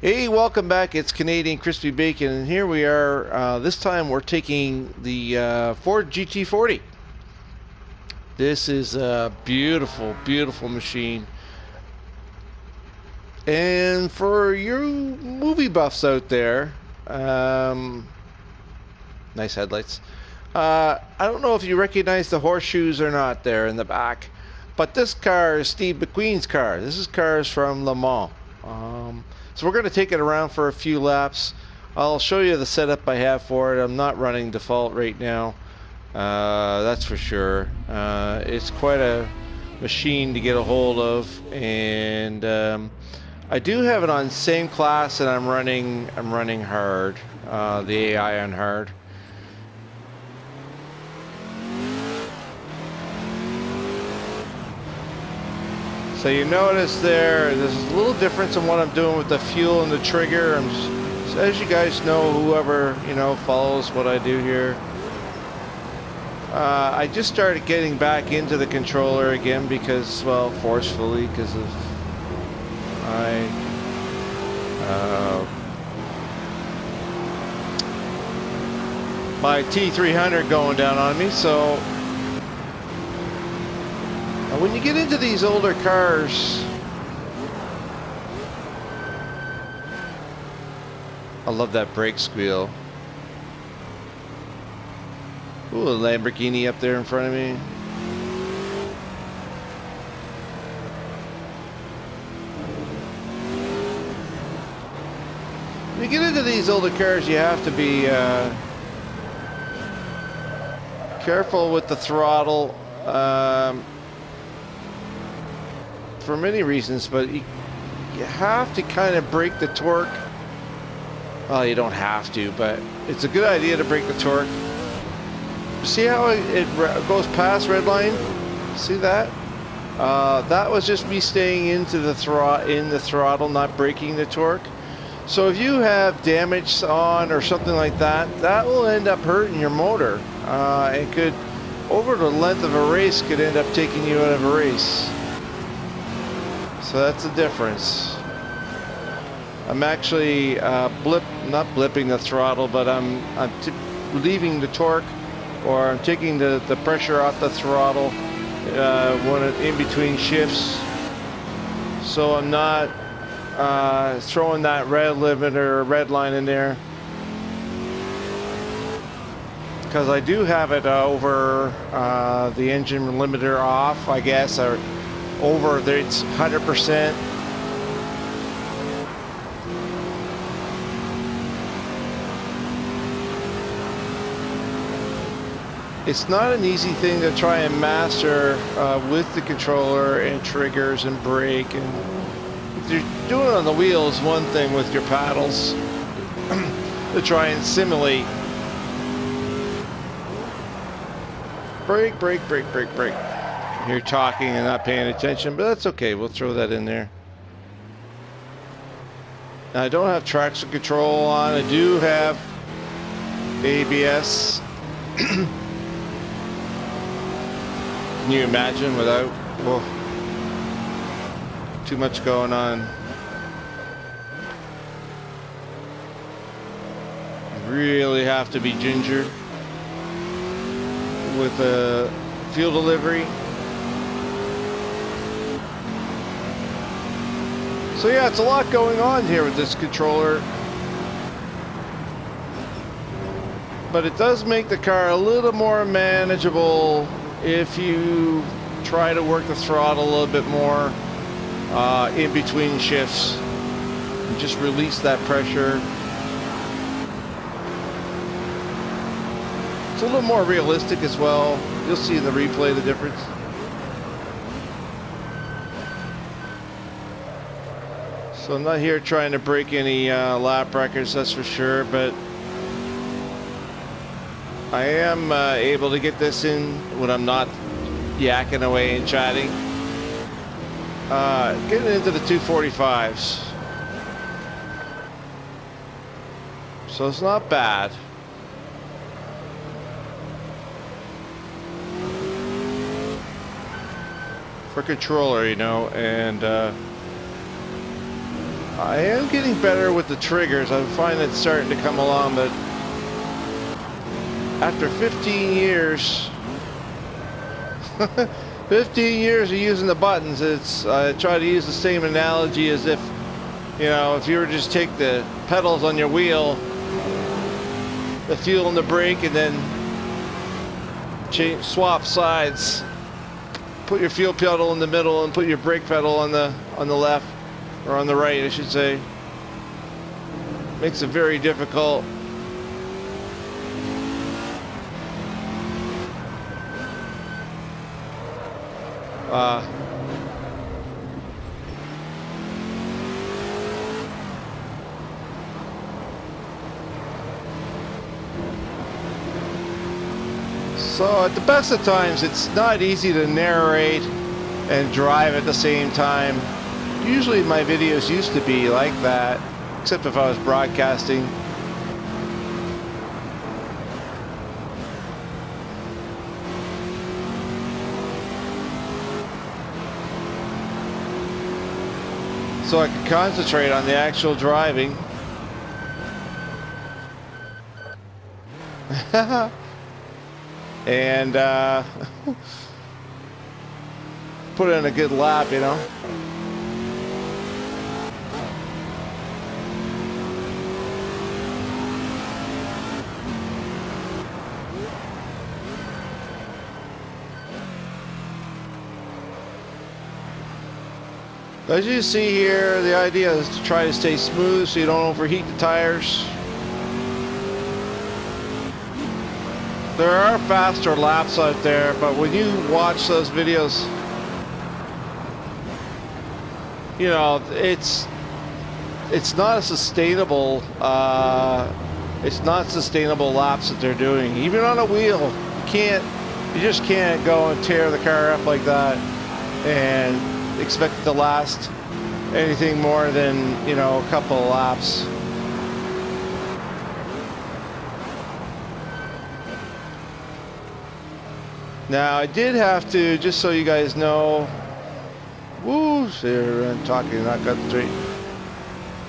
Hey, welcome back. It's Canadian Crispy Bacon, and here we are. This time we're taking the Ford GT40. This is a beautiful, beautiful machine. And for you movie buffs out there, nice headlights. I don't know if you recognize the horseshoes or not there in the back, but this car is Steve McQueen's car. This is cars from Le Mans. So we're going to take it around for a few laps. I'll show you the setup I have for it. I'm not running default right now. That's for sure. It's quite a machine to get a hold of, and I do have it on same class, and I'm running hard, the AI on hard. So you notice there's a little difference in what I'm doing with the fuel and the trigger. So as you guys know, whoever follows what I do here, I just started getting back into the controller again because, well, forcefully, because of my T300 going down on me. So when you get into these older cars, I love that brake squeal. Ooh, a Lamborghini up there in front of me. When you get into these older cars, you have to be careful with the throttle. For many reasons, but you have to kind of break the torque. Well, you don't have to, but it's a good idea to break the torque. See how it goes past red line? See that? That was just me staying into the throttle, not breaking the torque. So if you have damage on or something like that, that will end up hurting your motor. It could, over the length of a race, could end up taking you out of a race. So that's the difference. I'm actually not blipping the throttle, but I'm leaving the torque, or I'm taking the pressure off the throttle in between shifts. So I'm not throwing that red limiter or red line in there, because I do have it over the engine limiter off, I guess, or over there. It's 100%. It's not an easy thing to try and master with the controller and triggers and brake. And if you're doing it on the wheels, one thing, with your paddles to try and simulate. Brake, brake, brake, brake, brake. You're talking and not paying attention, but that's okay. We'll throw that in there. Now, I don't have traction control on. I do have ABS. Can you imagine without? Whoa, too much going on. You really have to be ginger with the fuel delivery. So yeah, it's a lot going on here with this controller, but it does make the car a little more manageable if you try to work the throttle a little bit more in between shifts and just release that pressure. It's a little more realistic as well. You'll see in the replay the difference. So I'm not here trying to break any lap records, that's for sure, but I am able to get this in when I'm not yakking away and chatting. Getting into the 245s. So it's not bad. For controller, and I am getting better with the triggers. I find it's starting to come along, but after 15 years, 15 years of using the buttons, I try to use the same analogy as if, you know, if you were to just take the pedals on your wheel, the fuel and the brake, and then swap sides. Put your fuel pedal in the middle and put your brake pedal on the left, or on the right, I should say. Makes it very difficult. So at the best of times, it's not easy to narrate and drive at the same time. Usually my videos used to be like that, except if I was broadcasting. So I could concentrate on the actual driving. And put in a good lap, you know. As you see here, the idea is to try to stay smooth so you don't overheat the tires. There are faster laps out there, but when you watch those videos, you know, it's not a sustainable it's not sustainable laps that they're doing. Even on a wheel, you just can't go and tear the car up like that and expect it to last anything more than, you know, a couple of laps. Now I did have to, just so you guys know, woo, so I'm talking, not got straight.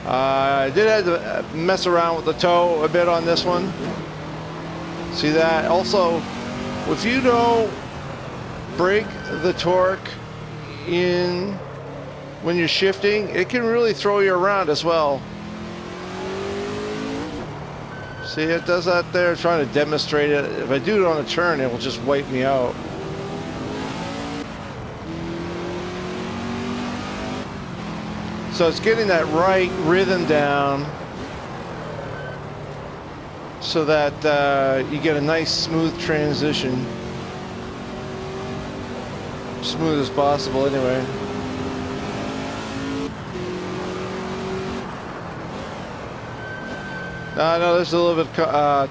I did have to mess around with the toe a bit on this one. See that? Also, if you don't break the torque in when you're shifting, it can really throw you around as well. See, it does that there, trying to demonstrate it. If I do it on a turn, it will just wipe me out. So it's getting that right rhythm down so that you get a nice smooth transition. Smooth as possible anyway. Now, I know there's a little bit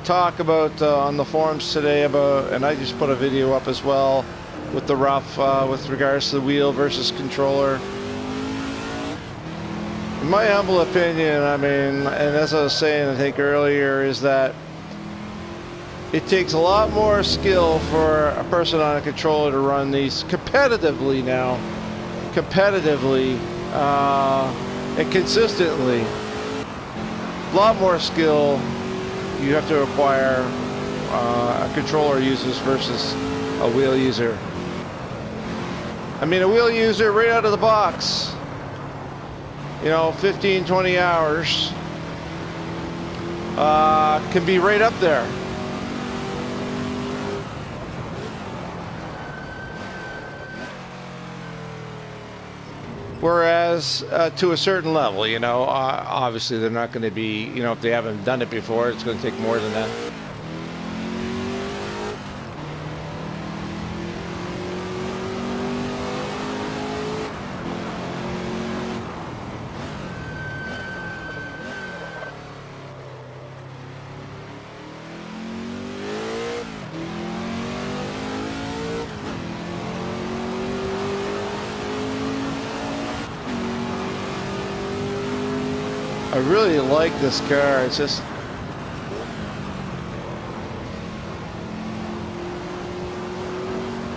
talk about on the forums today about, and I just put a video up as well with the rough with regards to the wheel versus controller. In my humble opinion, I mean, and as I was saying I think earlier, is that it takes a lot more skill for a person on a controller to run these competitively now. Competitively and consistently. A lot more skill you have to acquire a controller uses versus a wheel user. I mean, a wheel user right out of the box, you know, 15-20 hours can be right up there. Whereas to a certain level, you know, obviously they're not going to be, you know, if they haven't done it before, it's going to take more than that. I really like this car. It's just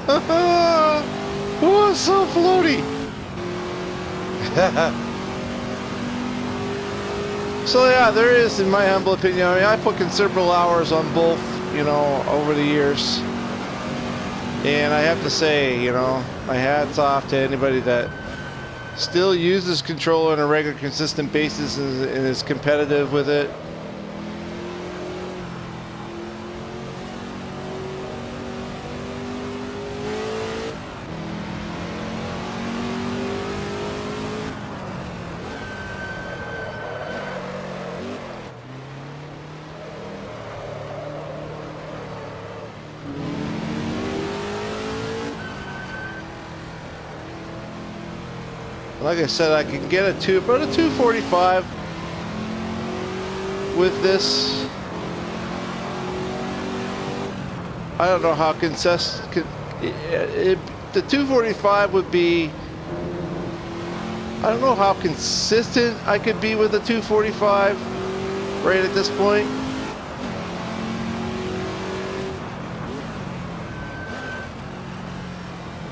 oh, it's so floaty. So yeah, there is, in my humble opinion, I mean, I put considerable hours on both, you know, over the years. And I have to say, you know, my hat's off to anybody that still uses controller on a regular, consistent basis and is competitive with it. Like I said, I can get about a 245 with this. I don't know how the 245 would be. I don't know how consistent I could be with the 245 right at this point.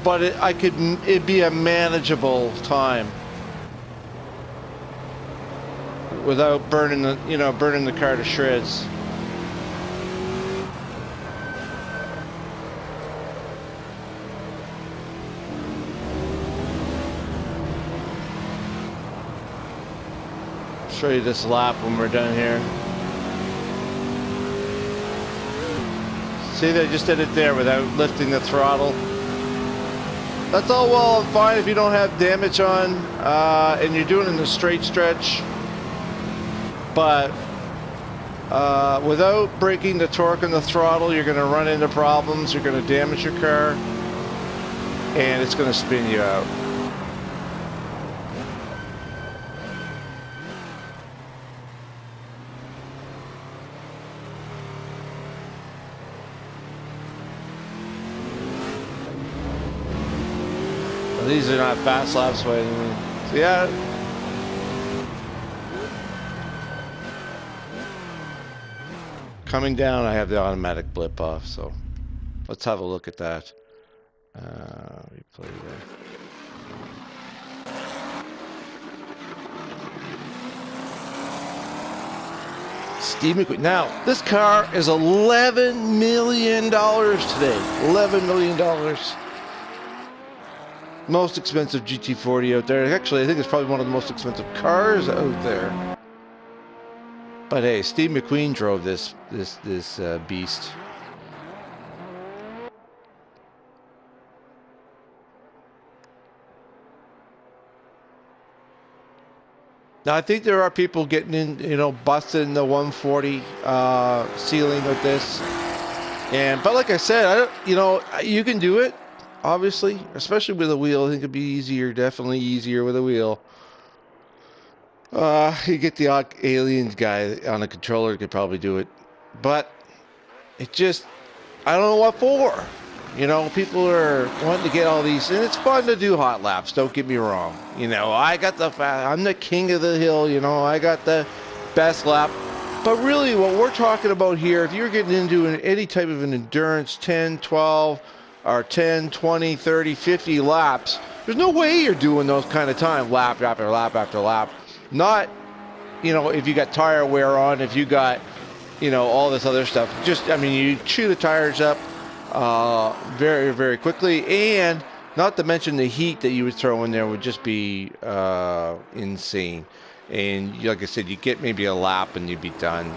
But it'd be a manageable time without burning the car to shreds. I'll show you this lap when we're done here. See, they just did it there without lifting the throttle. That's all well and fine if you don't have damage on and you're doing it in a straight stretch. But without breaking the torque on the throttle, you're going to run into problems. You're going to damage your car, and it's going to spin you out. These are not fast laps by any means. So yeah. Coming down, I have the automatic blip off, so let's have a look at that. Replay there. Steve McQueen. Now, this car is $11 million today. $11 million. Most expensive GT40 out there. Actually, I think it's probably one of the most expensive cars out there. But hey, Steve McQueen drove this beast. Now I think there are people getting in, you know, busting the 140 ceiling with this. But like I said, you can do it. Obviously, especially with a wheel, I think it'd be easier, definitely easier with a wheel. You get the odd aliens guy on a controller could probably do it, but it just, I don't know what for. You know, people are wanting to get all these, and it's fun to do hot laps, don't get me wrong. You know, I'm the king of the hill, you know, I got the best lap. But really, what we're talking about here, if you're getting into any type of an endurance, 10, 12, or 10, 20, 30, 50 laps, there's no way you're doing those kind of time, lap after lap after lap. Not, you know, if you got tire wear on, if you got, you know, all this other stuff. Just, I mean, you chew the tires up very, very quickly, and not to mention the heat that you would throw in there would just be insane. And like I said, you get maybe a lap and you'd be done.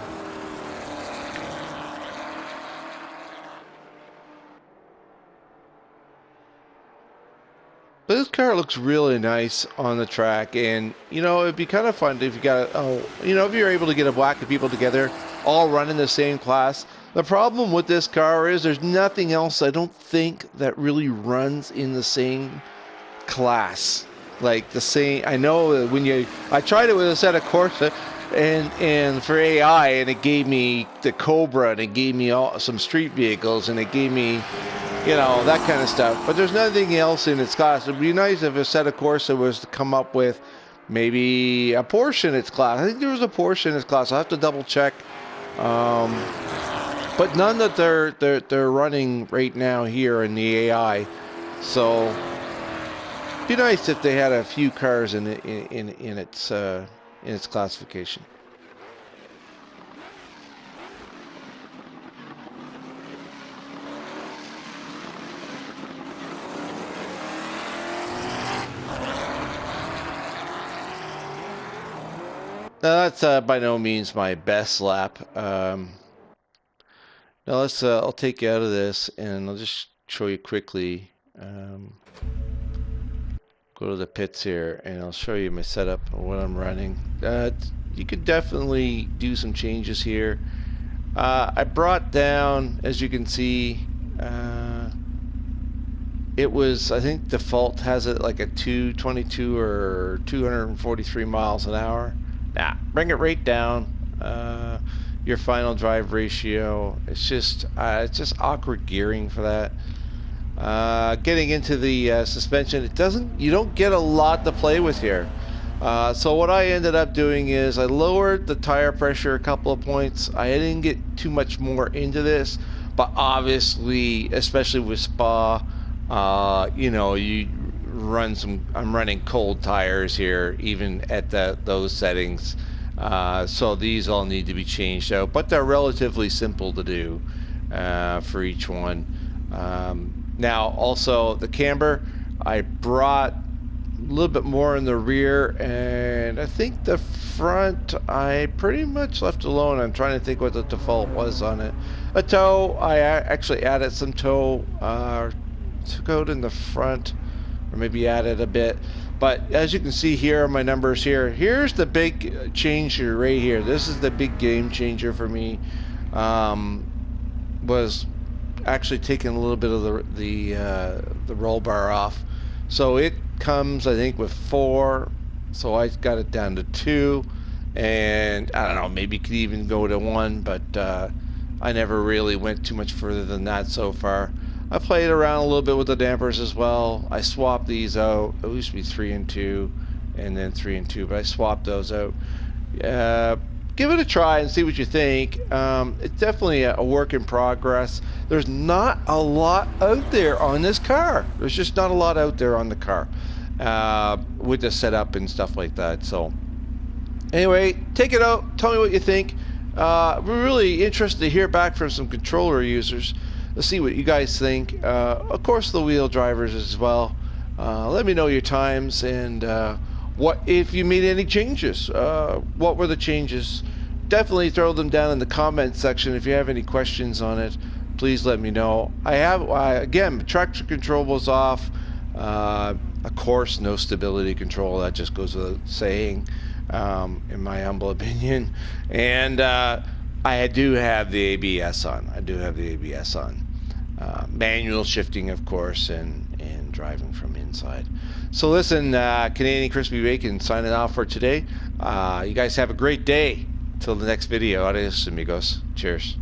But this car looks really nice on the track, and you know, it'd be kind of fun if you got, you know, if you're able to get a whack of people together, all running the same class. The problem with this car is there's nothing else, I don't think, that really runs in the same class. Like the same, I know when I tried it with Assetto Corsa and for AI, and it gave me the Cobra, and it gave me some street vehicles, and it gave me, you know, that kind of stuff. But there's nothing else in its class. It'd be nice if Assetto Corsa was to come up with maybe a Porsche in its class. I think there was a Porsche in its class. I'll have to double check. But none that they're running right now here in the AI. So it'd be nice if they had a few cars in its classification. Now that's by no means my best lap. Now let's. I'll take you out of this, and I'll just show you quickly. Go to the pits here, and I'll show you my setup and what I'm running. You could definitely do some changes here. I brought down, as you can see, it was, I think default has it like a 222 or 243 miles an hour. Nah, bring it right down. Your final drive ratio. It's just awkward gearing for that. Getting into the suspension, you don't get a lot to play with here. So what I ended up doing is I lowered the tire pressure a couple of points. I didn't get too much more into this, but obviously, especially with Spa, you know, I'm running cold tires here, even at those settings. So these all need to be changed out, but they're relatively simple to do for each one. Now, also the camber, I brought a little bit more in the rear, and I think the front I pretty much left alone. I'm trying to think what the default was on it. A toe, I actually added some toe, took out in the front, or maybe added a bit. But as you can see here on my numbers here, here's the big changer right here. This is the big game changer for me. Was actually taking a little bit of the roll bar off. So it comes, I think, with 4. So I got it down to 2, and I don't know, maybe could even go to 1, but I never really went too much further than that so far. I played around a little bit with the dampers as well. I swapped these out. It used to be 3 and 2, and then 3 and 2, but I swapped those out. Give it a try and see what you think. It's definitely a work in progress. There's not a lot out there on this car. There's just not a lot out there on the car with the setup and stuff like that. So anyway, take it out. Tell me what you think. We're really interested to hear back from some controller users. Let's see what you guys think. Of course, the wheel drivers as well. Let me know your times and what if you made any changes. What were the changes? Definitely throw them down in the comment section if you have any questions on it. Please let me know. I have again, traction control was off. Of course, no stability control. That just goes without saying, in my humble opinion. And I do have the ABS on. I do have the ABS on. Manual shifting, of course, and driving from inside. So listen, Canadian Crispy Bacon signing off for today. You guys have a great day. Till the next video. Adios, amigos. Cheers.